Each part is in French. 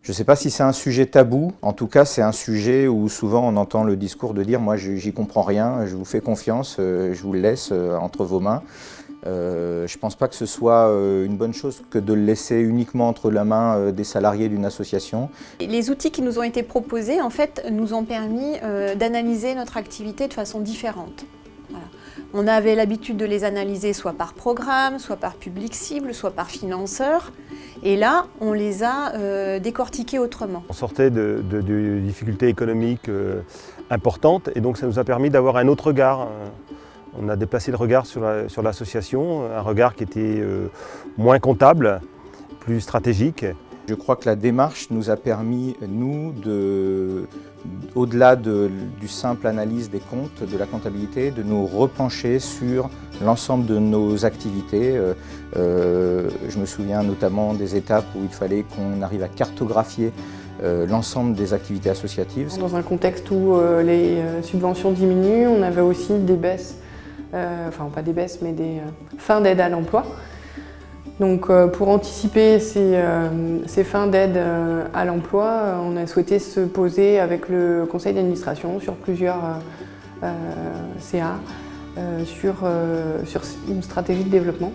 Je ne sais pas si c'est un sujet tabou, en tout cas c'est un sujet où souvent on entend le discours de dire « moi j'y comprends rien, je vous fais confiance, je vous le laisse entre vos mains ». Je ne pense pas que ce soit une bonne chose que de le laisser uniquement entre la main des salariés d'une association. Les outils qui nous ont été proposés en fait, nous ont permis d'analyser notre activité de façon différente. Voilà. On avait l'habitude de les analyser soit par programme, soit par public cible, soit par financeur. Et là, on les a décortiqués autrement. On sortait de difficultés économiques importantes et donc ça nous a permis d'avoir un autre regard. On a déplacé le regard sur l'association, un regard qui était moins comptable, plus stratégique. Je crois que la démarche nous a permis, nous, au-delà du simple analyse des comptes, de la comptabilité, de nous repencher sur l'ensemble de nos activités. Je me souviens notamment des étapes où il fallait qu'on arrive à cartographier l'ensemble des activités associatives. Dans un contexte où les subventions diminuent, on avait aussi des baisses, enfin pas des baisses, mais des fins d'aide à l'emploi. Donc pour anticiper ces fins d'aide à l'emploi, on a souhaité se poser avec le conseil d'administration sur plusieurs CA, sur une stratégie de développement.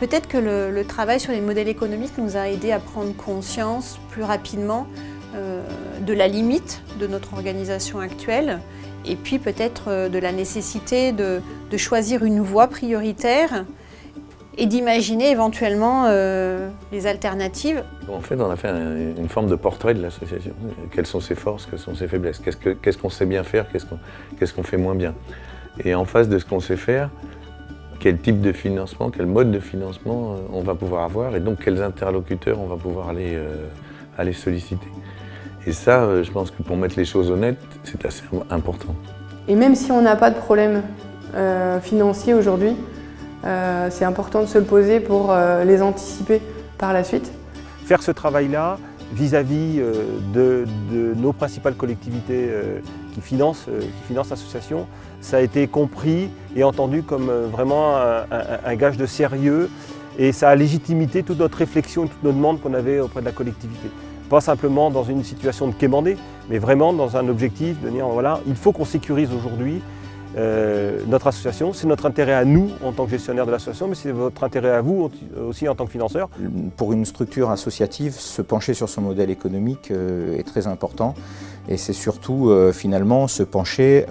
Peut-être que le travail sur les modèles économiques nous a aidé à prendre conscience plus rapidement de la limite de notre organisation actuelle et puis peut-être de la nécessité de choisir une voie prioritaire et d'imaginer éventuellement les alternatives. En fait, on a fait une forme de portrait de l'association. Quelles sont ses forces, quelles sont ses faiblesses, qu'est-ce qu'on sait bien faire, qu'est-ce qu'on fait moins bien. Et en face de ce qu'on sait faire, quel type de financement, quel mode de financement on va pouvoir avoir et donc quels interlocuteurs on va pouvoir aller solliciter. Et ça, je pense que pour mettre les choses honnêtes, c'est assez important. Et même si on n'a pas de problème financier aujourd'hui, c'est important de se le poser pour les anticiper par la suite. Faire ce travail-là vis-à-vis de nos principales collectivités qui financent l'association, ça a été compris et entendu comme vraiment un gage de sérieux et ça a légitimité toute notre réflexion et toutes nos demandes qu'on avait auprès de la collectivité. Pas simplement dans une situation de quémander, mais vraiment dans un objectif de dire voilà, il faut qu'on sécurise aujourd'hui notre association, c'est notre intérêt à nous en tant que gestionnaire de l'association, mais c'est votre intérêt à vous aussi en tant que financeur. Pour une structure associative, se pencher sur son modèle économique est très important et c'est surtout finalement se pencher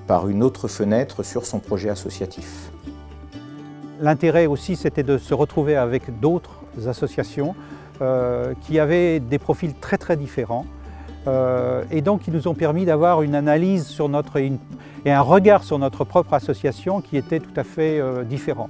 par une autre fenêtre sur son projet associatif. L'intérêt aussi c'était de se retrouver avec d'autres associations qui avaient des profils très différents. Et donc qui nous ont permis d'avoir une analyse sur et un regard sur notre propre association qui était tout à fait différent.